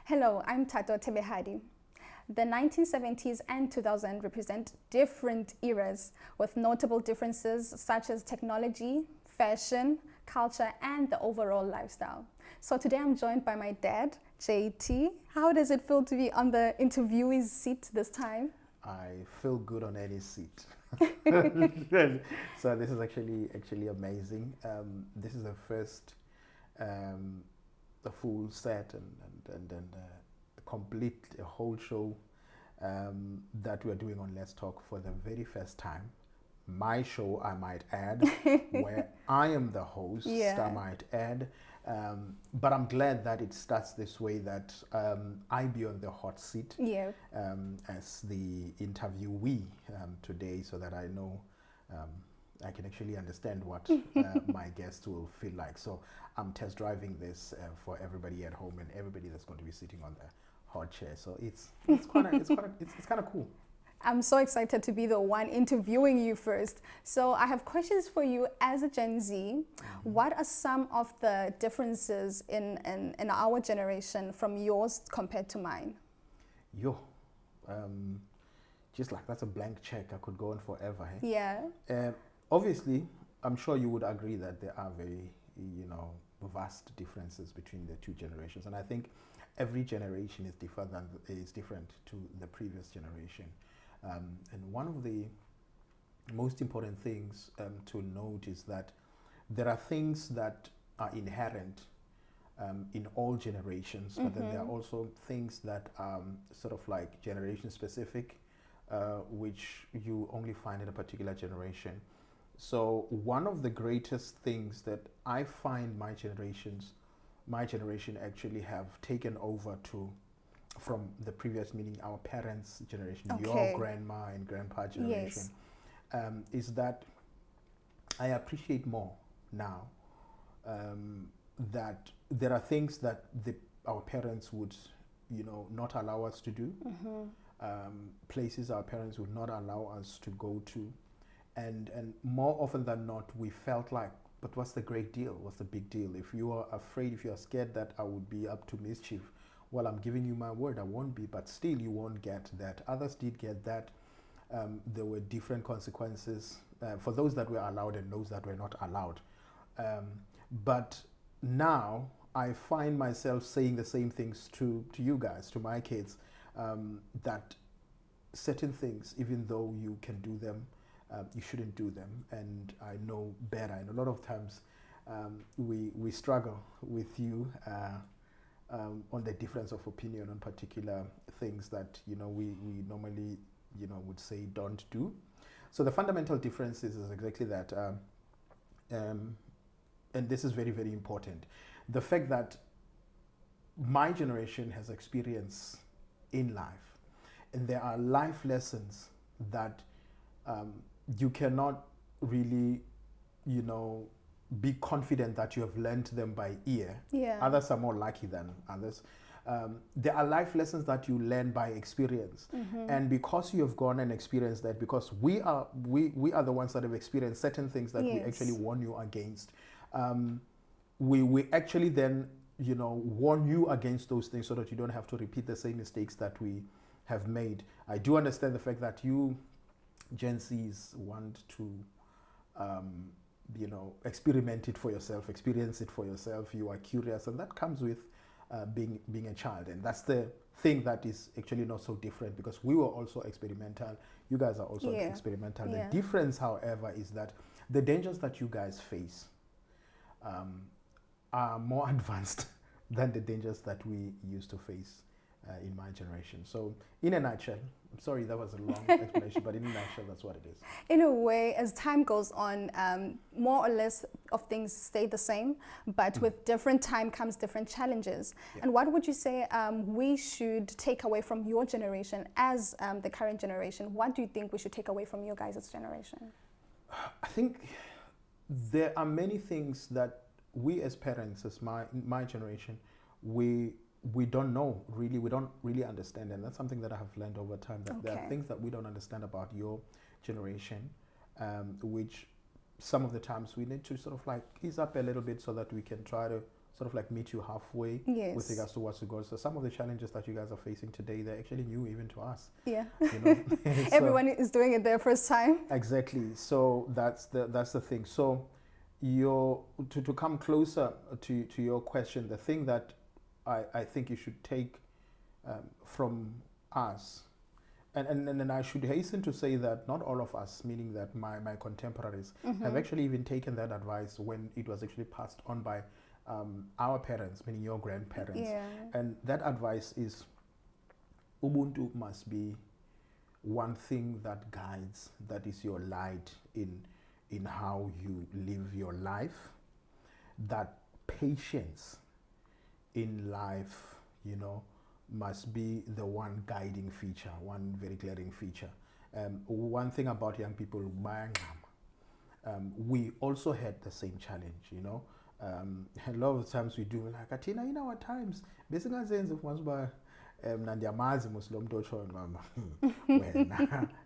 Hello, I'm Thato Dad. The 1970s and 2000 represent different eras with notable differences such as technology, fashion, culture, and the overall lifestyle. So today I'm joined by my dad, JT. How does it feel to be on the interviewee's seat this time? I feel good on any seat. So this is actually amazing. This is the first a full set and a complete a whole show that we're doing on Let's Talk for the very first time. My show, I might add, where I am the host, I might add. But I'm glad that it starts this way, that I be on the hot seat as the interviewee today, so that I know I can actually understand what my guests will feel like. So I'm test driving this for everybody at home and everybody that's going to be sitting on the hot chair. So it's kind of cool. I'm so excited to be the one interviewing you first. So I have questions for you as a Gen Z. Mm-hmm. What are some of the differences in our generation from yours compared to mine? Just like that's a blank check. I could go on forever. Eh? Yeah. Obviously, I'm sure you would agree that there are very, vast differences between the two generations. And I think every generation is different to the previous generation. And one of the most important things to note is that there are things that are inherent in all generations, but then there are also things that are sort of like generation specific, which you only find in a particular generation. So one of the greatest things that I find my generation actually have taken over from the previous, meaning our parents' generation, your grandma and grandpa generation, is that I appreciate more now that there are things that our parents would, not allow us to do, places our parents would not allow us to go to, and more often than not, we felt like, but what's the great deal? What's the big deal? If you are afraid, if you are scared that I would be up to mischief, well, I'm giving you my word, I won't be, but still you won't get that. Others did get that. There were different consequences for those that were allowed and those that were not allowed. But now I find myself saying the same things to you guys, to my kids, that certain things, even though you can do them, you shouldn't do them. And I know better. And a lot of times we struggle with you on the difference of opinion on particular things that we normally would say don't do. So the fundamental difference is exactly that, and this is very, very important. The fact that my generation has experience in life, and there are life lessons that you cannot really, be confident that you have learned them by ear. Yeah. Others are more lucky than others. There are life lessons that you learn by experience, and because you have gone and experienced that, because we are the ones that have experienced certain things that we actually warn you against. We actually then warn you against those things so that you don't have to repeat the same mistakes that we have made. I do understand the fact that you Gen Zs want to experiment it for yourself, experience it for yourself. You are curious, and that comes with being a child. And that's the thing that is actually not so different, because we were also experimental. You guys are also experimental. The difference, however, is that the dangers that you guys face are more advanced than the dangers that we used to face in my generation. So in a nutshell, I'm sorry that was a long explanation, but in a nutshell, that's what it is. In a way, as time goes on, more or less of things stay the same, but with different time comes different challenges. And what would you say we should take away from your generation as the current generation? What do you think we should take away from your guys' generation? I think there are many things that we as parents, as my generation, we don't know, really, we don't really understand. And that's something that I have learned over time, that there are things that we don't understand about your generation, which some of the times we need to sort of like ease up a little bit so that we can try to sort of like meet you halfway Yes. with regards to what's to go. So some of the challenges that you guys are facing today, they're actually new even to us. Yeah. You know? So, everyone is doing it their first time. exactly. So that's the thing. So to come closer to your question, the thing that I think you should take from us, and I should hasten to say that not all of us, meaning that my contemporaries, have actually even taken that advice when it was actually passed on by our parents, meaning your grandparents. Yeah. And that advice is Ubuntu must be one thing that guides, that is your light in how you live your life. That patience in life, you know, must be the one guiding feature, one very glaring feature. One thing about young people, we also had the same challenge, you know. A lot of times we do like, Atina, in our times, basically sense of once by Nandiamazi Muslim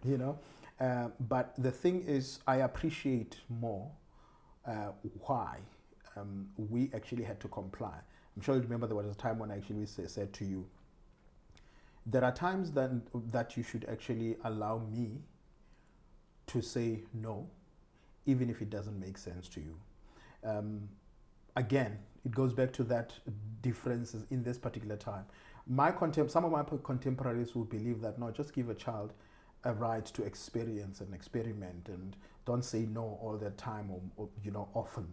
you know. But the thing is, I appreciate more why we actually had to comply. I'm sure you remember there was a time when I actually said to you, there are times that you should actually allow me to say no, even if it doesn't make sense to you. Again, it goes back to that differences in this particular time. Some of my contemporaries will believe that, no, just give a child a right to experience and experiment, and don't say no all the time or you know, often.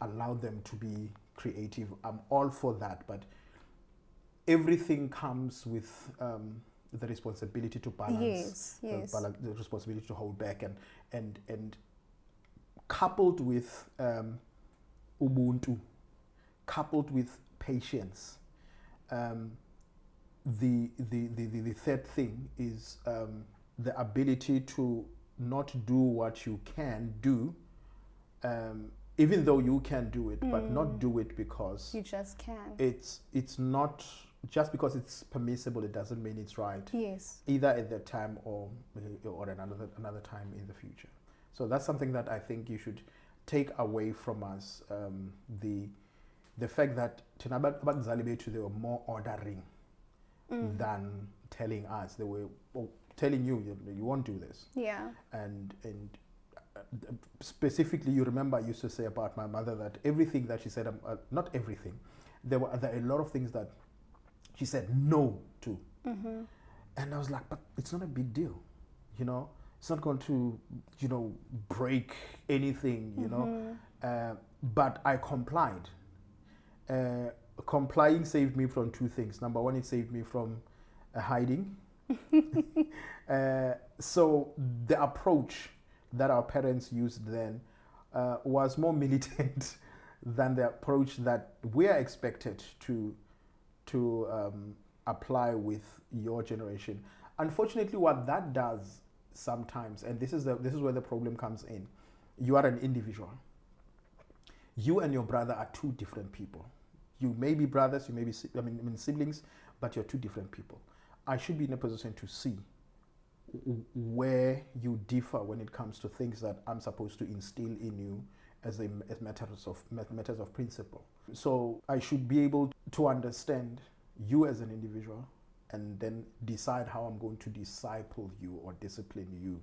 Allow them to be creative. I'm all for that, but everything comes with the responsibility to balance. Yes. The responsibility to hold back, and coupled with Ubuntu, coupled with patience. The third thing is the ability to not do what you can do, even though you can do it, but not do it because you just can. It's not just because it's permissible. It doesn't mean it's right. Yes. Either at that time or another time in the future. So that's something that I think you should take away from us. The fact that they were more ordering than telling us. They were telling you won't do this. Yeah. And specifically, you remember I used to say about my mother that everything that she said, not everything, there are a lot of things that she said no to. And I was like, but it's not a big deal, you know. It's not going to, you know, break anything, you know. But I complied. Complying saved me from two things. Number one, it saved me from hiding. So the approach that our parents used then was more militant than the approach that we are expected to apply with your generation. Unfortunately, what that does sometimes, and this is where the problem comes in, you are an individual. You and your brother are two different people. You may be brothers, you may be siblings, but you're two different people. I should be in a position to see where you differ when it comes to things that I'm supposed to instill in you as matters of principle. So I should be able to understand you as an individual and then decide how I'm going to disciple you or discipline you.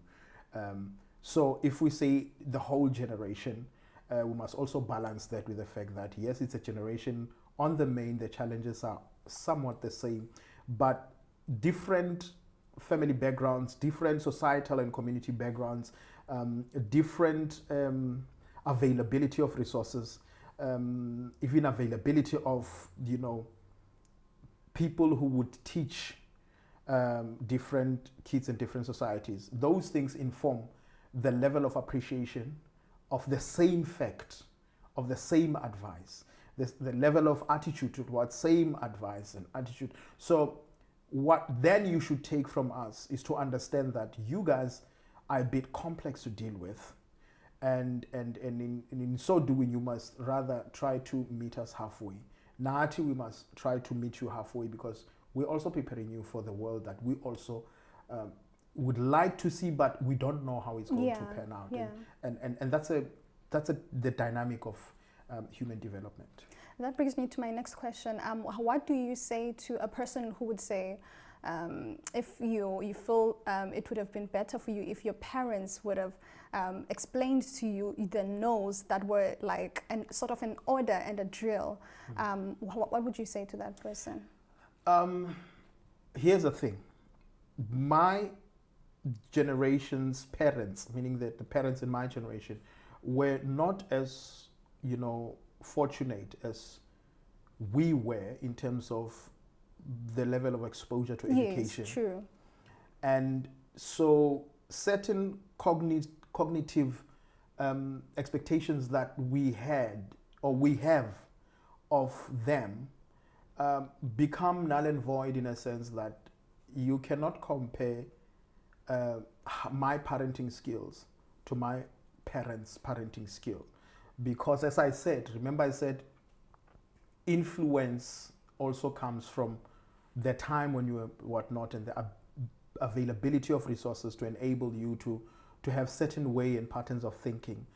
So if we say the whole generation, we must also balance that with the fact that, yes, it's a generation. On the main, the challenges are somewhat the same, but different family backgrounds, different societal and community backgrounds, different availability of resources, even availability of, you know, people who would teach different kids in different societies. Those things inform the level of appreciation of the same fact, of the same advice, the level of attitude towards same advice and attitude. So what then you should take from us is to understand that you guys are a bit complex to deal with, and in so doing, you must rather try to meet us halfway. Nati, we must try to meet you halfway, because we're also preparing you for the world that we also would like to see, but we don't know how it's going to pan out. Yeah. And that's the dynamic of human development. That brings me to my next question. What do you say to a person who would say, if you feel it would have been better for you if your parents would have explained to you the no's that were like sort of an order and a drill? What would you say to that person? Here's the thing. My generation's parents, meaning that the parents in my generation, were not as, fortunate as we were in terms of the level of exposure to education. Yes, true. And so certain cognitive expectations that we had or we have of them become null and void, in a sense that you cannot compare my parenting skills to my parents' parenting skill. Because as I said, remember I said influence also comes from the time when you were whatnot and the availability of resources to enable you to have certain way and patterns of thinking.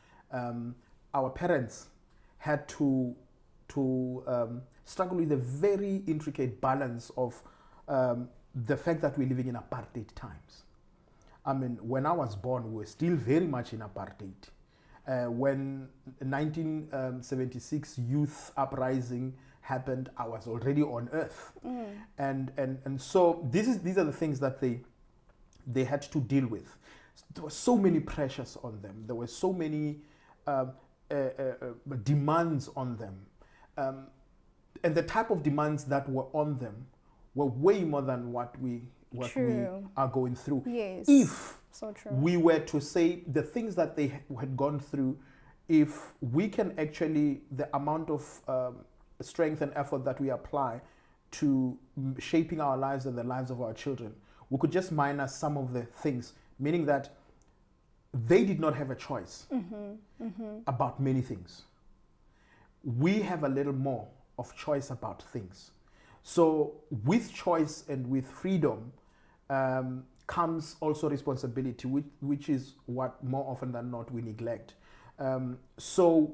Our parents had to struggle with a very intricate balance of the fact that we're living in apartheid times. I mean, when I was born, we were still very much in apartheid. When 1976 youth uprising happened, I was already on earth. And so these are the things that they had to deal with. There were so many pressures on them. There were so many demands on them. And the type of demands that were on them were way more than what we are going through. Yes. If so true. we were to say the things that they had gone through, if we can actually, the amount of strength and effort that we apply to shaping our lives and the lives of our children, we could just minus some of the things, meaning that they did not have a choice about many things. We have a little more of choice about things. So with choice and with freedom comes also responsibility, which is what more often than not we neglect. So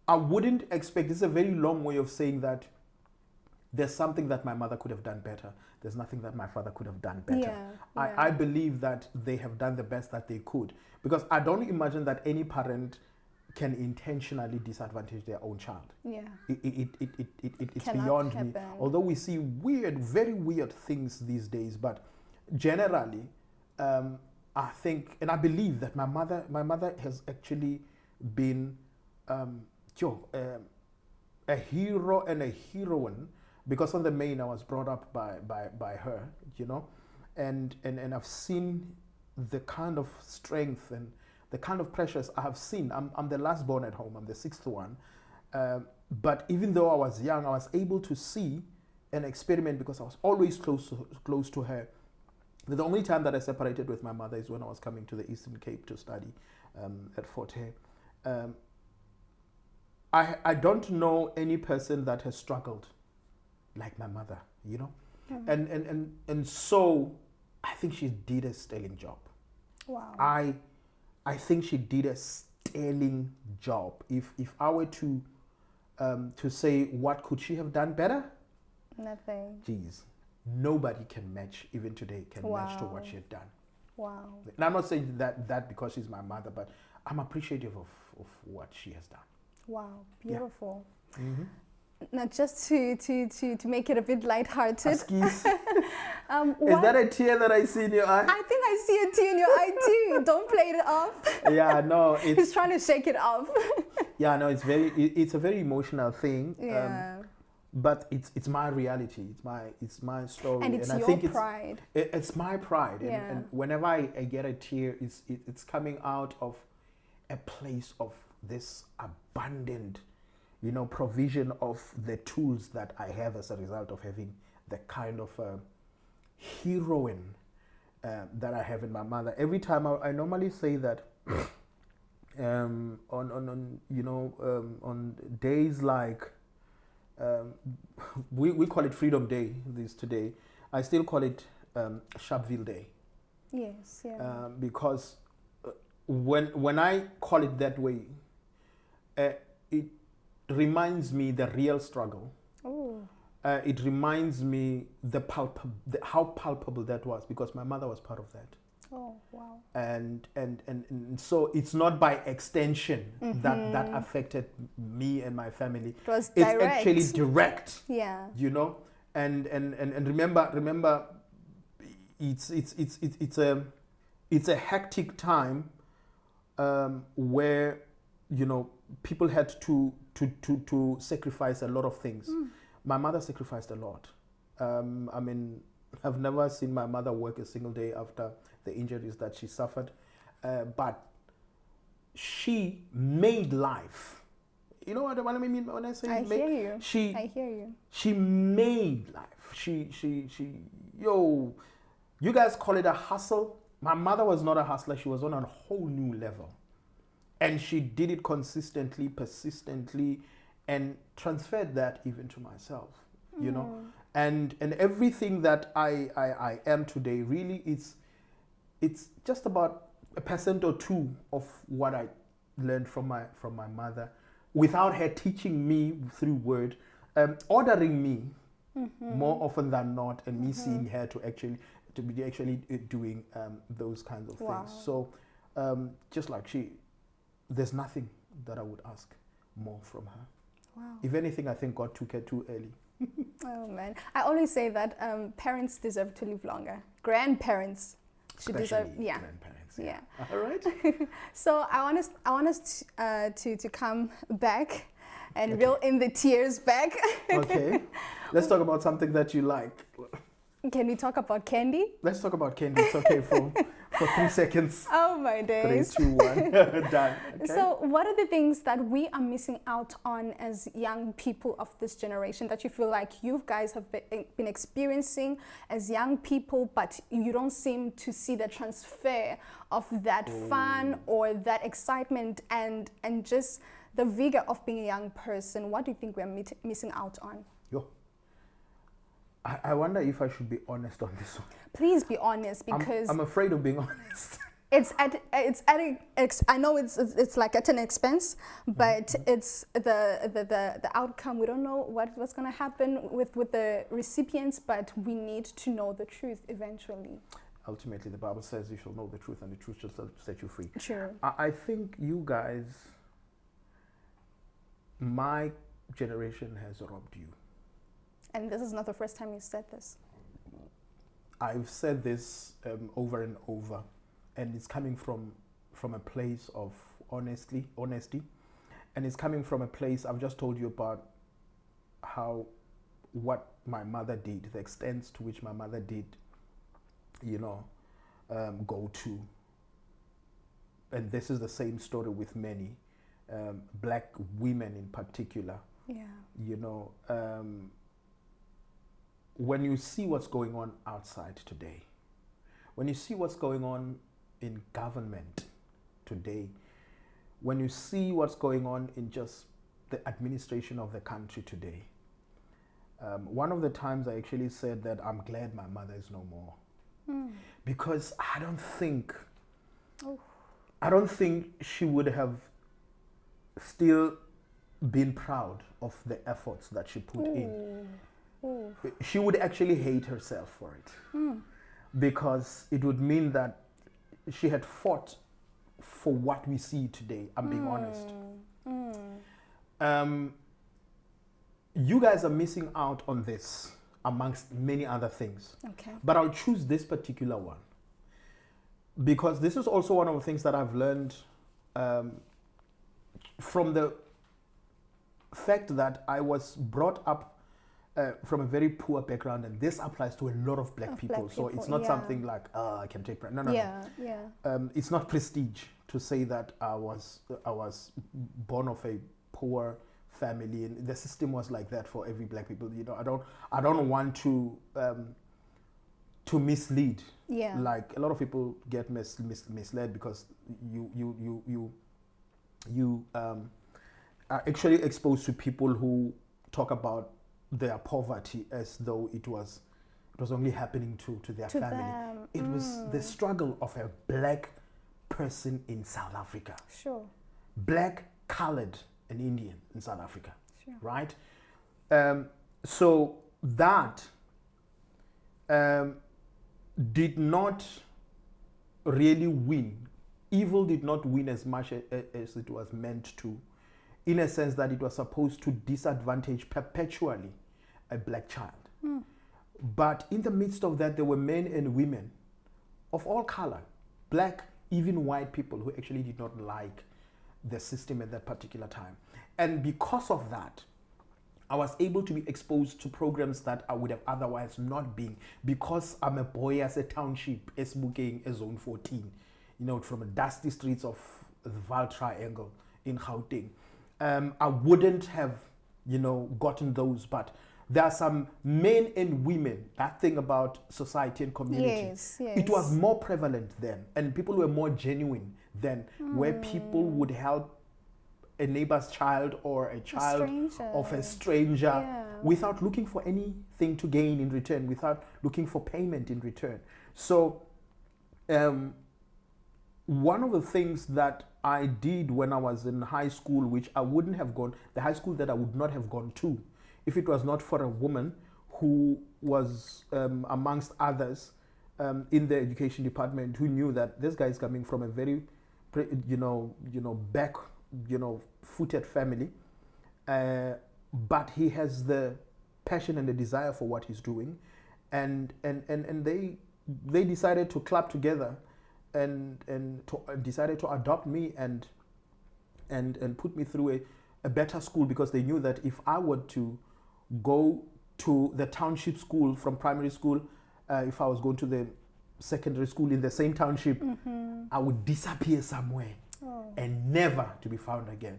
I wouldn't expect, this is a very long way of saying that there's something that my mother could have done better. There's nothing that my father could have done better. I believe that they have done the best that they could, because I don't imagine that any parent can intentionally disadvantage their own child. It's beyond happen. me. Although we see very weird things these days, but generally, I think and I believe that my mother has actually been a hero and a heroine, because on the main I was brought up by her, and I've seen the kind of strength and the kind of pressures I have seen. I'm the last born at home. I'm the sixth one. But even though I was young, I was able to see and experiment because I was always close to her. The only time that I separated with my mother is when I was coming to the Eastern Cape to study at Fort Hare. I don't know any person that has struggled like my mother, and so I think she did a sterling job. Wow. I think she did a sterling job. If I were to say what could she have done better, Nothing. geez, nobody can match, even today, match to what she had done. Wow. And I'm not saying that because she's my mother, but I'm appreciative of what she has done. Wow, beautiful. Yeah. Mm-hmm. Now, just to make it a bit lighthearted. Is that a tear that I see in your eye? I think I see a tear in your eye too. Don't play it off. Yeah, no. He's trying to shake it off. Yeah, no, it's a very emotional thing. Yeah. But it's my reality. It's my story. And it's I your think pride. It's my pride. Yeah. And whenever I get a tear, it's coming out of a place of this abundant, provision of the tools that I have as a result of having the kind of heroine that I have in my mother. Every time I normally say that on days like we call it Freedom Day today. I still call it Sharpeville Day. Yes, yeah. Because when I call it that way, reminds me the real struggle. Oh. It reminds me how palpable that was, because my mother was part of that. Oh, wow. And so it's not by extension that affected me and my family. It was it's direct. actually direct. Yeah. You know, and remember, it's a hectic time, where, you know, people had to sacrifice a lot of things. My mother sacrificed a lot. I mean, I've never seen my mother work a single day after the injuries that she suffered, but she made life. You know what I mean when I say I make? hear you. I hear you. She made life. You guys call it a hustle. My mother was not a hustler. She was on a whole new level. And she did it consistently, persistently, and transferred that even to myself, you know. And everything that I am today, really, it's just about 1% or 2% of what I learned from my mother, without her teaching me through word, ordering me more often than not, and me seeing her to be actually doing those kinds of things. So just like there's nothing that I would ask more from her. Wow. If anything, I think God took her too early. Oh man, I always say that parents deserve to live longer. Grandparents should deserve, yeah. Grandparents. Yeah. All right. So I want us to come back and reel in the tears back. Okay. Let's talk about something that you like. Can we talk about candy? Let's talk about candy. It's okay for 3 seconds. Oh my days. 3, 2, 1. Done. Okay. So what are the things that we are missing out on as young people of this generation that you feel like you guys have been experiencing as young people, but you don't seem to see the transfer of that fun or that excitement and just the vigor of being a young person? What do you think we're missing out on? I wonder if I should be honest on this one. Please be honest, because I'm afraid of being honest. I know it's like at an expense, but it's the outcome. We don't know what's gonna happen with the recipients, but we need to know the truth eventually. Ultimately, the Bible says you shall know the truth, and the truth shall set you free. Sure. I think you guys, my generation has robbed you. And this is not the first time you said this. I've said this over and over, and it's coming from a place of honesty, and it's coming from a place, I've just told you about what my mother did, the extent to which my mother did, you know, go to. And this is the same story with many, black women in particular. Yeah. You know, when you see what's going on outside today, when you see what's going on in government today, when you see what's going on in just the administration of the country today, one of the times I actually said that I'm glad my mother is no more. Because I don't think she would have still been proud of the efforts that she put in. She would actually hate herself for it, because it would mean that she had fought for what we see today. I'm being honest. You guys are missing out on this amongst many other things. Okay. But I'll choose this particular one because this is also one of the things that I've learned from the fact that I was brought up from a very poor background, and this applies to a lot of black people. So it's not something like, I can take pride. No. It's not prestige to say that I was born of a poor family, and the system was like that for every black people. You know, I don't want to mislead. Yeah. Like a lot of people get misled because you are actually exposed to people who talk about their poverty as though it was only happening to their family. Them. It was the struggle of a black person in South Africa. Sure. Black, colored, an Indian in South Africa, Sure. right? So that did not really win. Evil did not win as much as it was meant to, in a sense that it was supposed to disadvantage perpetually a black child. But in the midst of that, there were men and women of all color, black, even white people, who actually did not like the system at that particular time. And because of that, I was able to be exposed to programs that I would have otherwise not been, because I'm a boy as a township, Esbukeng, a zone 14, from the dusty streets of the Val Triangle in Gauteng. I wouldn't have, gotten those, but there are some men and women, that thing about society and community. Yes, yes. It was more prevalent then, and people were more genuine then, where people would help a neighbor's child or a child of a stranger without looking for anything to gain in return, without looking for payment in return. So one of the things that I did when I was in high school, which I wouldn't have gone, the high school that I would not have gone to, if it was not for a woman who was amongst others in the education department, who knew that this guy is coming from a very, back, footed family, but he has the passion and the desire for what he's doing, and they decided to club together and decided to adopt me and put me through a better school, because they knew that if I were to go to the township school from primary school, if I was going to the secondary school in the same township, I would disappear somewhere and never to be found again.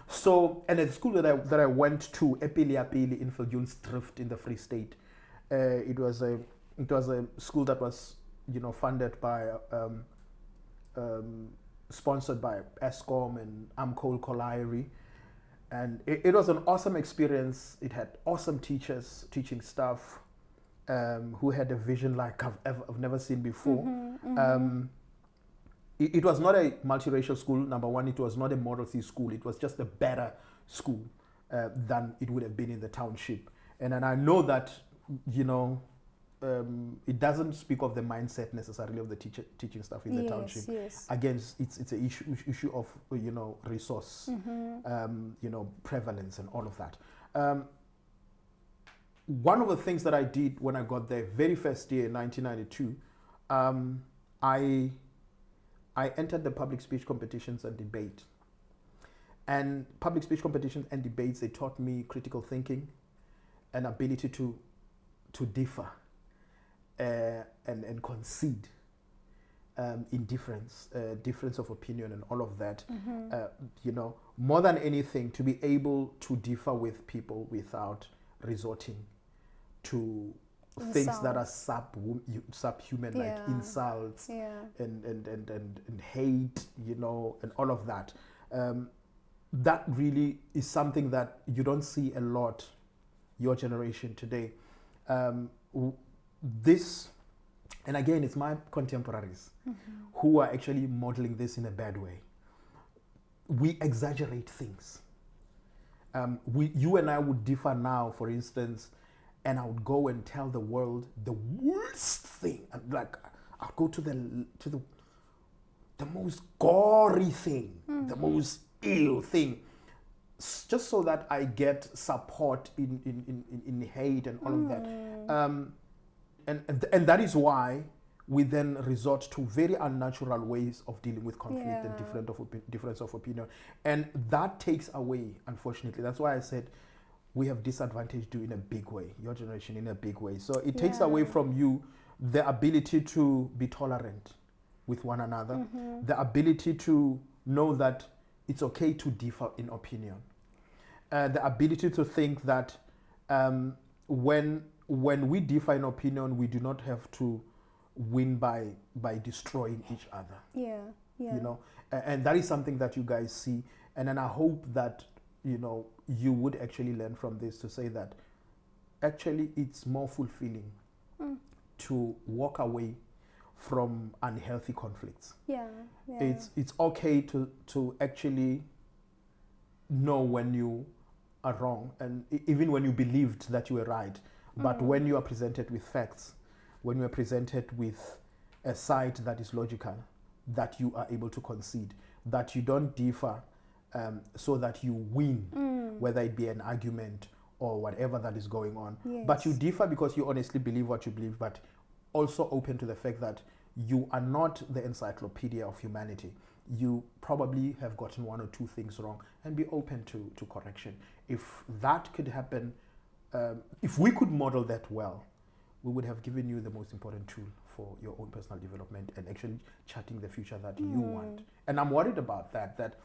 So, and at the school that I went to, Epili in Viljoensdrift in the Free State, it was a school that was funded by sponsored by ESCOM and Amcoal Colliery, and it was an awesome experience. It had awesome teachers, teaching staff, who had a vision like I've never seen before. It was not a multiracial school, number one. It was not a Model C school. It was just a better school than it would have been in the township. And I know that, it doesn't speak of the mindset necessarily of the teaching staff in the township. Yes. Again, it's an issue of, resource, prevalence and all of that. One of the things that I did when I got there, very first year in 1992, I entered the public speech competitions and debate. And public speech competitions and debates, they taught me critical thinking, an ability to differ and concede in difference of opinion and all of that. More than anything, to be able to differ with people without resorting to things that are subhuman, like insults and hate, and all of that. That really is something that you don't see a lot, your generation today. This, and again, it's my contemporaries who are actually modeling this in a bad way. We exaggerate things. You and I would differ now, for instance, and I would go and tell the world the worst thing. Like, I'll go to the most gory thing, the most ill thing, just so that I get support in hate and all of that. And that is why we then resort to very unnatural ways of dealing with conflict and difference of opinion. And that takes away, unfortunately. That's why I said we have disadvantaged you in a big way, your generation in a big way. So it takes away from you the ability to be tolerant with one another, the ability to know that it's okay to differ in opinion, the ability to think that when we differ in opinion, we do not have to win by destroying each other. And that is something that you guys see. And then I hope that you would actually learn from this, to say that actually it's more fulfilling to walk away from unhealthy conflicts. It's okay to actually know when you are wrong, and even when you believed that you were right. But when you are presented with facts, when you are presented with a side that is logical, that you are able to concede, that you don't differ, so that you win, whether it be an argument or whatever that is going on. Yes. But you differ because you honestly believe what you believe, but also open to the fact that you are not the encyclopedia of humanity. You probably have gotten one or two things wrong, and be open to correction. If that could happen, if we could model that well, we would have given you the most important tool for your own personal development and actually charting the future that you want. And I'm worried about that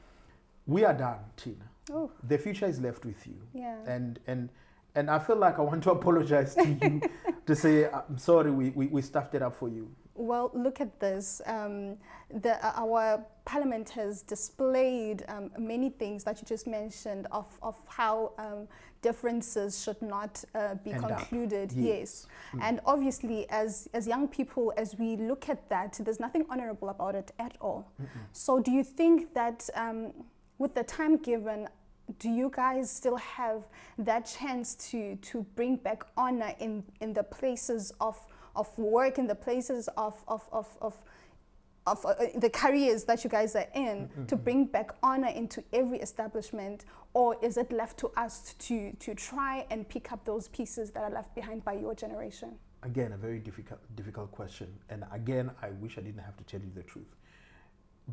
we are done, Tina. Oh. The future is left with you. Yeah. And I feel like I want to apologize to you to say, I'm sorry, we stuffed it up for you. Well, look at this. Our parliament has displayed many things that you just mentioned of how differences should not be concluded. Yes. And obviously, as young people, as we look at that, there's nothing honorable about it at all. So do you think that with the time given, do you guys still have that chance to bring back honor in the places of work, in the places of the careers that you guys are in, to bring back honor into every establishment? Or is it left to us to try and pick up those pieces that are left behind by your generation? Again, a very difficult question. And again, I wish I didn't have to tell you the truth.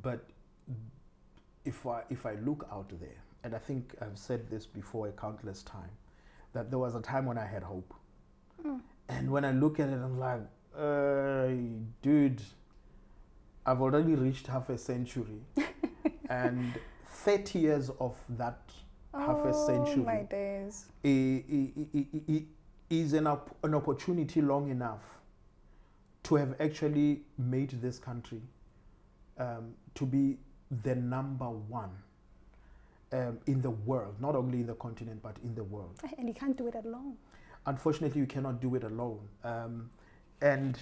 But if I look out there, and I think I've said this before a countless time, that there was a time when I had hope. And when I look at it, I'm like, dude, I've already reached half a century. And 30 years of that half a century, my days, is an opportunity long enough to have actually made this country to be the number one in the world, not only in the continent, but in the world. And you can't do it alone. Unfortunately, you cannot do it alone. And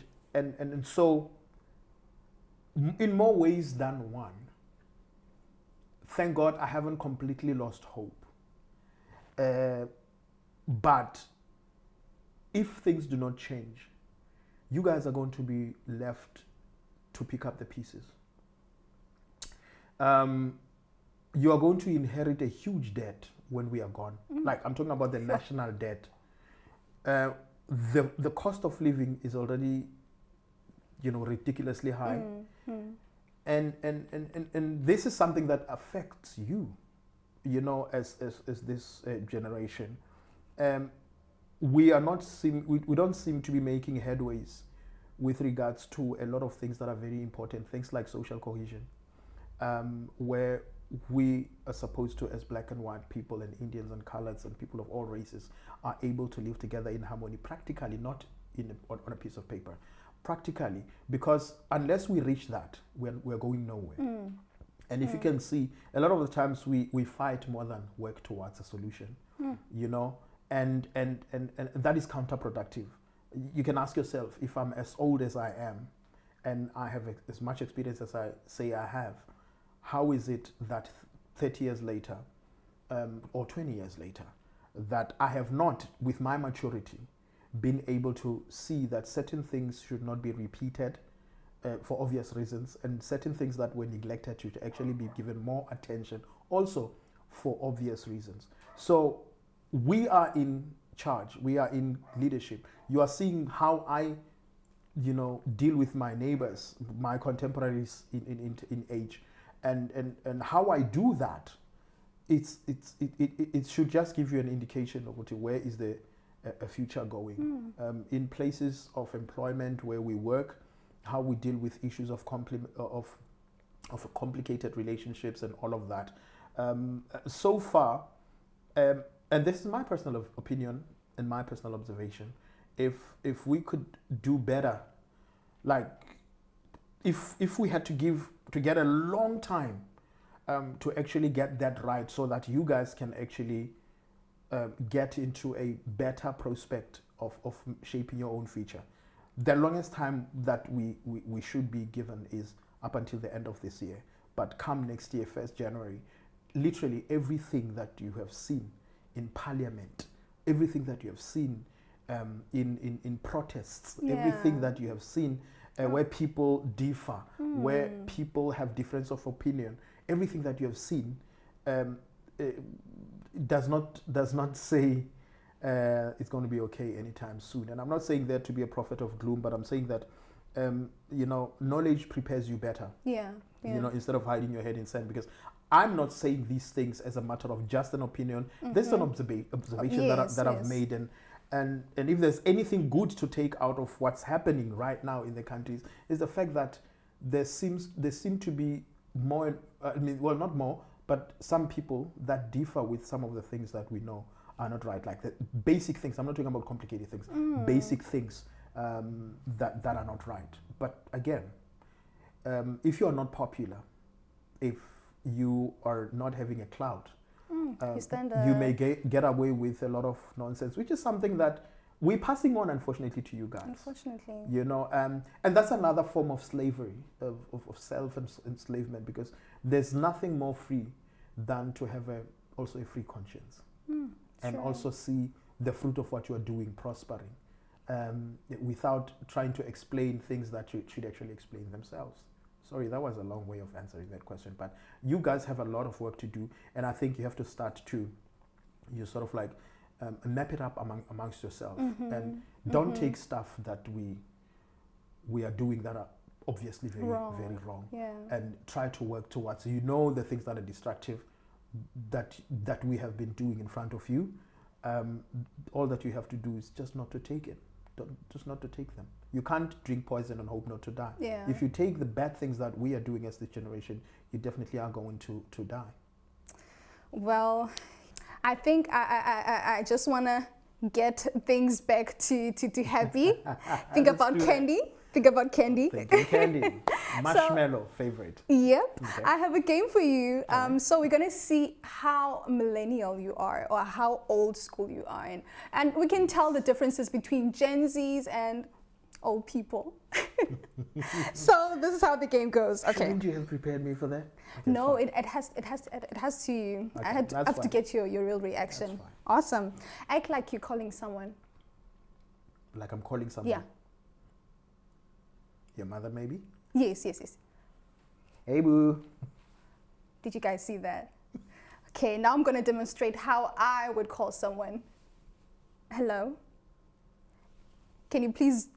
so, in more ways than one, thank God I haven't completely lost hope. But if things do not change, you guys are going to be left to pick up the pieces. You are going to inherit a huge debt when we are gone. Like, I'm talking about the national debt. The cost of living is already, ridiculously high. And this is something that affects you, as this generation. We don't seem to be making headways with regards to a lot of things that are very important, things like social cohesion, where we are supposed to, as black and white people and Indians and coloreds and people of all races, are able to live together in harmony, practically, not on a piece of paper, practically, because unless we reach that, we're going nowhere. And if you can see, a lot of the times we fight more than work towards a solution, and that is counterproductive. You can ask yourself, if I'm as old as I am, and I have as much experience as I say I have, how is it that 30 years later, or 20 years later, that I have not, with my maturity, been able to see that certain things should not be repeated for obvious reasons, and certain things that were neglected should actually be given more attention also for obvious reasons. So we are in charge, we are in leadership. You are seeing how I deal with my neighbors, my contemporaries in age. And how I do that, it should just give you an indication of where is the future going. In places of employment where we work, how we deal with issues of complicated relationships and all of that. So far, and this is my personal opinion and my personal observation, if we could do better, like if we had to get a long time to actually get that right, so that you guys can actually get into a better prospect of shaping your own future. The longest time that we should be given is up until the end of this year. But come next year, 1st January, literally everything that you have seen in parliament, everything that you have seen in protests, everything that you have seen where people differ, where people have difference of opinion, everything that you have seen does not say it's going to be okay anytime soon. And I'm not saying that to be a prophet of gloom, but I'm saying that knowledge prepares you better. Yeah. Instead of hiding your head in sand, because I'm not saying these things as a matter of just an opinion. This is an observation that I've made, and if there's anything good to take out of what's happening right now in the countries, is the fact that there seem to be more. Not more, but some people that differ with some of the things that we know are not right. Like the basic things. I'm not talking about complicated things. Basic things that are not right. But again, if you are not popular, if you are not having a clout, you may get away with a lot of nonsense, which is something that we're passing on, unfortunately, to you guys. Unfortunately. And that's another form of slavery, of self-enslavement, because there's nothing more free than to have also a free conscience. And also see the fruit of what you are doing prospering, without trying to explain things that should actually explain themselves. Sorry, that was a long way of answering that question, but you guys have a lot of work to do, and I think you have to start to, sort of like map it up amongst yourself, and don't take stuff that we are doing that are obviously very wrong, and try to work towards the things that are destructive that we have been doing in front of you. All that you have to do is just not to take it. Just not to take them. You can't drink poison and hope not to die. Yeah. If you take the bad things that we are doing as this generation, you definitely are going to die. Well, I think I just want to get things back to happy. Think about candy. Thinking candy. Marshmallow, favorite. Yep. Okay. I have a game for you. So we're going to see how millennial you are or how old school you are. And we can tell the differences between Gen Zs and old people. So this is how the game goes. Okay. Shouldn't you have prepared me for that? Okay, no, it has to. Okay, I have to get your real reaction. That's fine. Awesome. Act like you're calling someone. Like I'm calling someone? Yeah. Your mother, maybe? Yes. Hey, boo. Did you guys see that? Okay, now I'm going to demonstrate how I would call someone. Hello? Can you please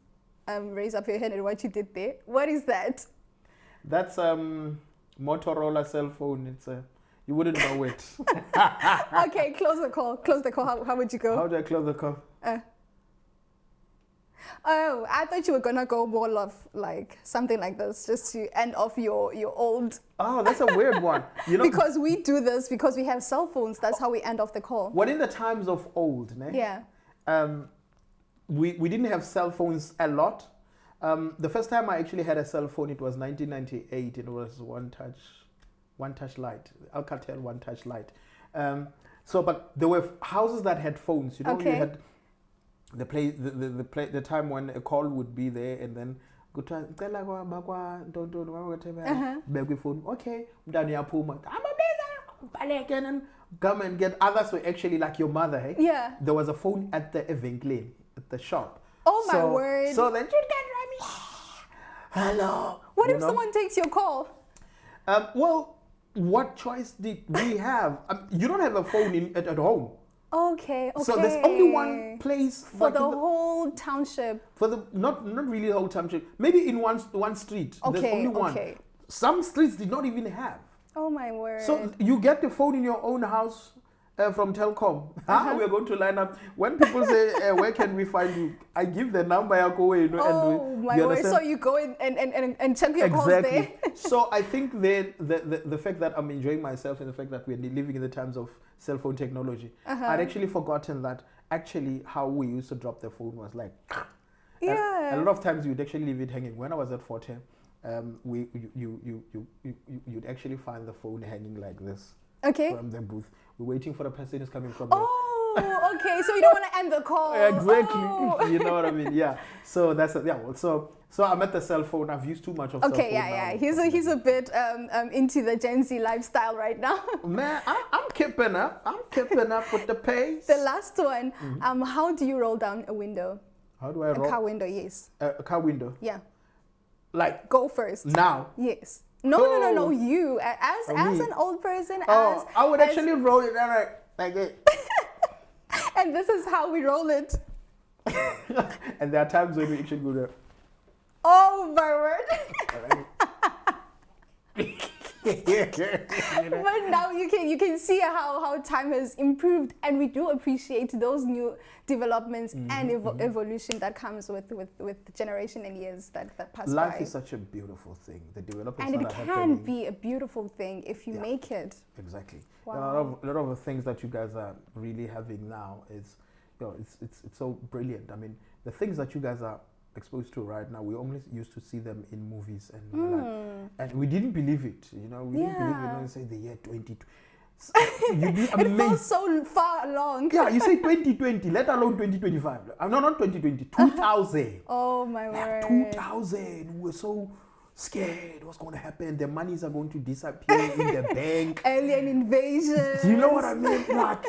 raise up your hand and what you did there? What is that? That's Motorola cell phone. It's you wouldn't know it. Okay, close the call. How would you go? How do I close the call? Oh, I thought you were gonna go more of like something like this, just to end off your old. Oh, that's a weird one. Because we do this because we have cell phones. That's how we end off the call. What in the times of old, ne? Yeah. We didn't have cell phones a lot. The first time I actually had a cell phone, it was 1998. It was one touch light, Alcatel one touch light. But there were houses that had phones. Okay. You had the time when a call would be there, and then go to phone. Okay, I'm come and get. Others were actually like your mother. Hey? Yeah. There was a phone at the Evenklane, at the shop. Oh my word! So then you can me. Hello. What if someone takes your call? Well, what choice did we have? You don't have a phone at home. Okay. So there's only one place for the whole township. For the not really the whole township. Maybe in one street. Okay. There's only one. Okay. Some streets did not even have. Oh my word. So you get the phone in your own house from Telkom. We're going to line up. When people say, where can we find you? I give the number. I go away. Oh my word. So you go in and check your calls there. So I think the fact that I'm enjoying myself and the fact that we're living in the times of cell phone technology, I'd actually forgotten that actually how we used to drop the phone was like, yeah. A lot of times you'd actually leave it hanging. When I was at Forte, you'd actually find the phone hanging like this. Okay. From the booth. We're waiting for the person who's coming from Oh, okay. So you don't want to end the call. Exactly. Oh. You know what I mean? Yeah. So that's so I'm at the cell phone. I've used too much of cell phone Yeah. now. He's a bit into the Gen Z lifestyle right now. Man, I'm keeping up. I'm keeping up with the pace. The last one. How do you roll down a window? How do I roll? A car window, yes. A car window. Yeah. Like Go first. now. Yes. No. You as an old person. I would actually roll it down like it. And this is how we roll it. And there are times when we actually go there. Oh my word. But now you can see how time has improved, and we do appreciate those new developments and evolution that comes with generation and years that pass by. Life is such a beautiful thing. The developments and that it are can happening. be a beautiful thing if you make it. Exactly. Wow. A lot of the things that you guys are really having now is, it's so brilliant. I mean, the things that you guys are exposed to right now, we only used to see them in movies, and we didn't believe it. We didn't believe it. You say the year 2020. You'd be amazed. It feels so far along. Yeah, you say 2020, let alone 2025. No, not 2020, 2000. Oh my word. 2000. We were so scared what's going to happen. Their monies are going to disappear in the bank. Alien invasion. Do you know what I mean? Like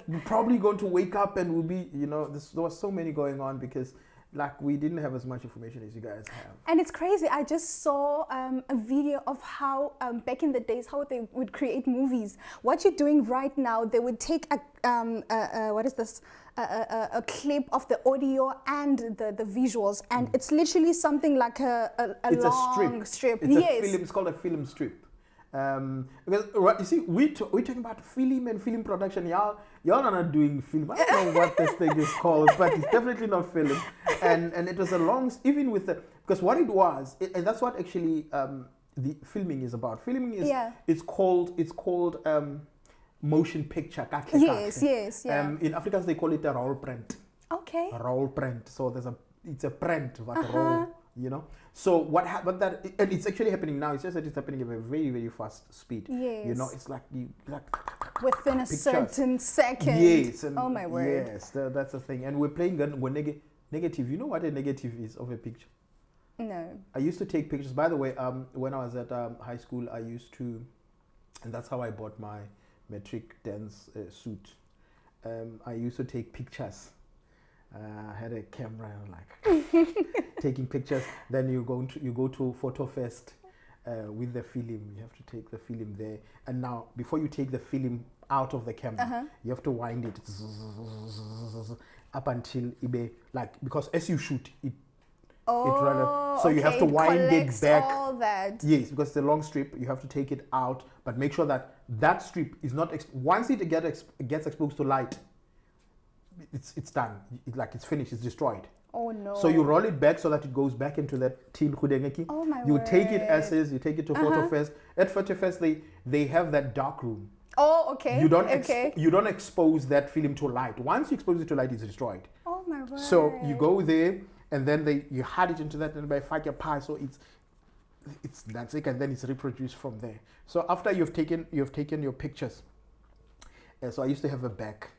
we're probably going to wake up and we'll be, there was so many going on because we didn't have as much information as you guys have. And it's crazy. I just saw a video of how back in the days how they would create movies. What you're doing right now, they would take what is this? A clip of the audio and the visuals, and it's literally something like a long strip. It's called a film strip. Because you see, we're talking about film and film production. Y'all are not doing film. I don't know what this thing is called, but it's definitely not film. And it was a long, even with because what it was, and that's what actually the filming is about. Filming is it's called motion picture. Yes. In Afrikaans they call it a roll print. Okay. A roll print. So it's a print, but a roll. So what happened and it's actually happening now. It's just that it's happening at a very, very fast speed. Yes. It's like within a certain second. Yes. And oh my word. Yes, that's the thing. And we're playing negative. You know what a negative is of a picture? No. I used to take pictures. By the way, when I was at high school, I used to, and that's how I bought my metric dance suit. I used to take pictures. I had a camera, taking pictures. Then you go to Photo Fest with the film. You have to take the film there. And now, before you take the film out of the camera, you have to wind it up until because as you shoot it. So you have to wind it back. All that. Yes, because it's a long strip. You have to take it out, but make sure that strip is not once it gets exposed to light. It's done. It's finished. It's destroyed. Oh no! So you roll it back so that it goes back into that tin khudengeki. Oh my You word. take it as is. You take it to Photo Fest. At Photo Fest, they have that dark room. Oh, okay. You don't expose that film to light. Once you expose it to light, it's destroyed. Oh my word! So you go there, and then you hide it into that, and by fire pie. So that's it, and then it's reproduced from there. So after you've taken your pictures. So I used to have a back.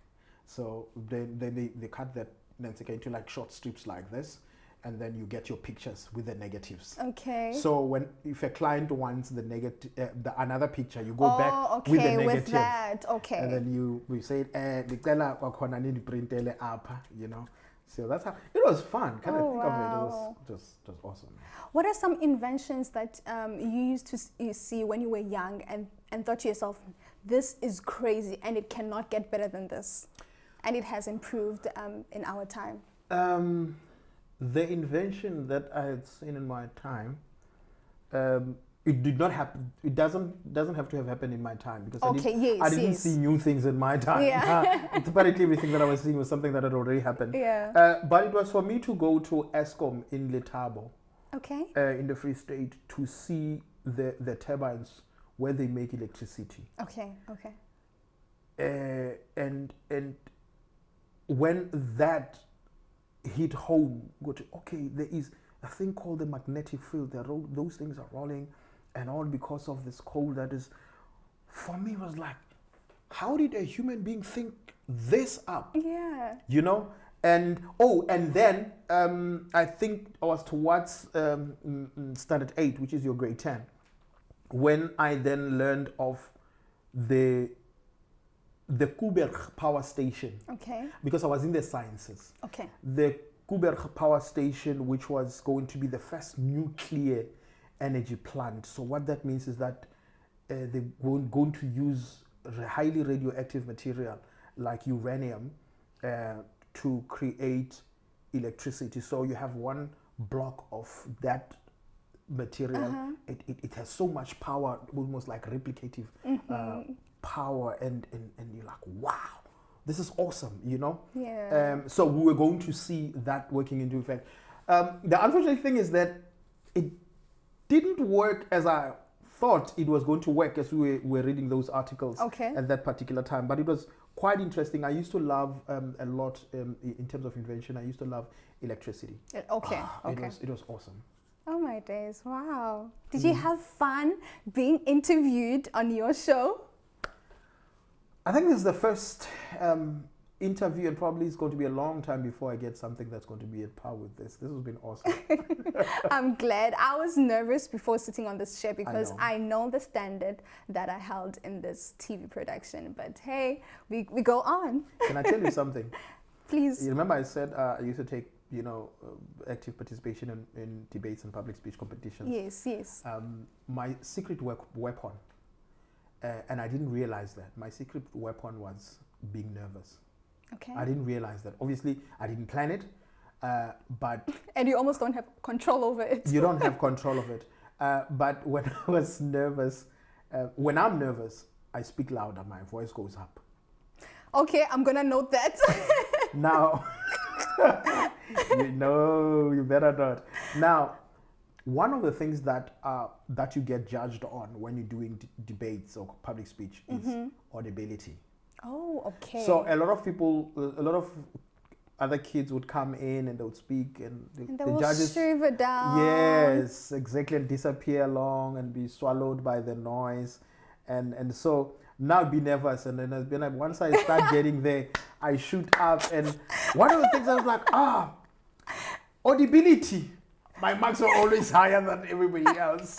So then they cut that into short strips like this, and then you get your pictures with the negatives. Okay. So if a client wants the negative, another picture, you go back with the negative. With that, okay. And then we say, So that's how it was fun. Kind of think of it. It was just awesome. What are some inventions that you used to see when you were young and thought to yourself, this is crazy and it cannot get better than this? And it has improved in our time. The invention that I had seen in my time, it did not happen. It doesn't have to have happened in my time because I didn't see new things in my time. Yeah. Apparently, everything that I was seeing was something that had already happened. Yeah. But it was for me to go to Eskom in Letabo, okay, in the Free State, to see the turbines where they make electricity. Okay. And when that hit home, there is a thing called the magnetic field. Those things are rolling, and all because of this coal that is. For me, was like, how did a human being think this up. Yeah. You know, and then I think I was towards standard 8, which is your grade 10, when I then learned of the Kuberg power station. Okay. Because I was in the sciences. Okay. The Kuberg power station, which was going to be the first nuclear energy plant. So what that means is that they're going to use highly radioactive material like uranium to create electricity. So you have one block of that material. It has so much power, almost like replicative power, and you're like, wow, this is awesome, you know? Yeah. So we were going to see that working into effect. The unfortunate thing is that it didn't work as I thought it was going to work as we were reading those articles at that particular time. But it was quite interesting. I used to love a lot in terms of invention. I used to love electricity. Okay. It was awesome. Oh my days! Wow. Did you have fun being interviewed on your show? I think this is the first interview, and probably it's going to be a long time before I get something that's going to be at par with this. This has been awesome. I'm glad. I was nervous before sitting on this chair because I know the standard that I held in this TV production. But hey, we go on. Can I tell you something? Please. You remember I said I used to take, active participation in debates and public speech competitions. Yes. My secret weapon, and I didn't realize that, my secret weapon was being nervous. Okay. I didn't realize that. Obviously, I didn't plan it, but... And you almost don't have control over it. You don't have control of it. But when I was nervous, when I'm nervous, I speak louder, my voice goes up. Okay, I'm going to note that. Now, you better not. Now, one of the things that you get judged on when you're doing debates or public speech is audibility. Oh, okay. So a lot of other kids would come in and they would speak, and the judges shiver down. Yes, exactly, and disappear along and be swallowed by the noise, and so now be nervous, and then it's been like, once I start getting there, I shoot up, and one of the things I was like, audibility. My marks are always higher than everybody else.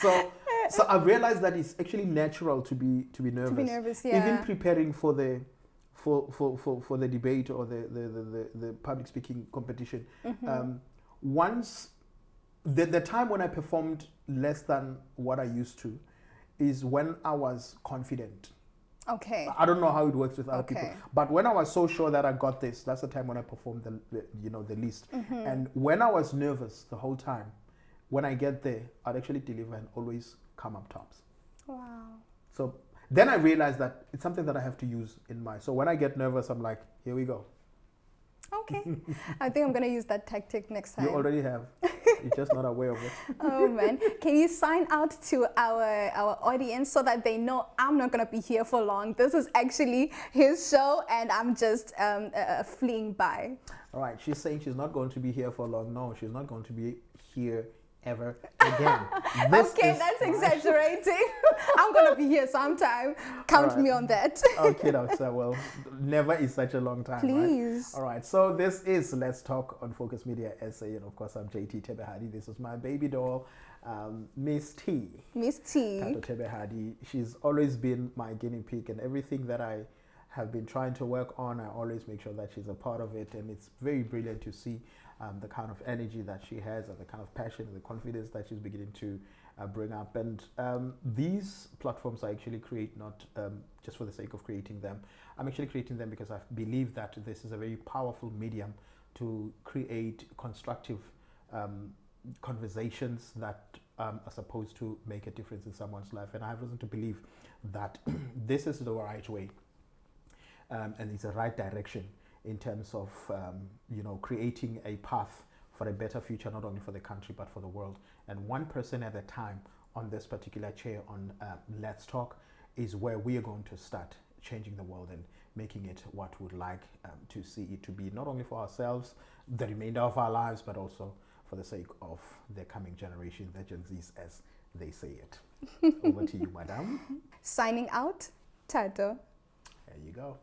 So I realized that it's actually natural to be nervous. To be nervous, yeah. Even preparing for the debate or the public speaking competition. Once the time when I performed less than what I used to is when I was confident. Okay. I don't know how it works with other people, but when I was so sure that I got this, that's the time when I performed the least. And when I was nervous the whole time, when I get there, I'd actually deliver and always come up tops. Wow. So then I realized that it's something that I have to use in my. So when I get nervous, I'm like, here we go. Okay. I think I'm going to use that tactic next time. You already have. You're just not aware of it. Oh, man. Can you sign out to our audience so that they know I'm not going to be here for long? This is actually his show, and I'm just fleeing by. All right. She's saying she's not going to be here for long. No, she's not going to be here ever again. Okay, that's exaggerating. I'm going to be here sometime. Count me on that. Okay, doctor. Well, never is such a long time. Please. Right? All right. So this is Let's Talk on Focus Media SA. And of course, I'm JT Tebehadi. This is my baby doll, Miss T. Miss T. Thato Tebehadi. She's always been my guinea pig, and everything that I have been trying to work on, I always make sure that she's a part of it. And it's very brilliant to see the kind of energy that she has, and the kind of passion and the confidence that she's beginning to bring up. And these platforms I actually create not just for the sake of creating them. I'm actually creating them because I believe that this is a very powerful medium to create constructive conversations that are supposed to make a difference in someone's life. And I have reason to believe that this is the right way, and it's the right direction in terms of creating a path for a better future, not only for the country but for the world. And one person at a time on this particular chair on Let's Talk is where we are going to start changing the world and making it what we'd like to see it to be, not only for ourselves, the remainder of our lives, but also for the sake of the coming generation, the Gen Zs, as they say it. Over to you, madam. Signing out, Thato. There you go.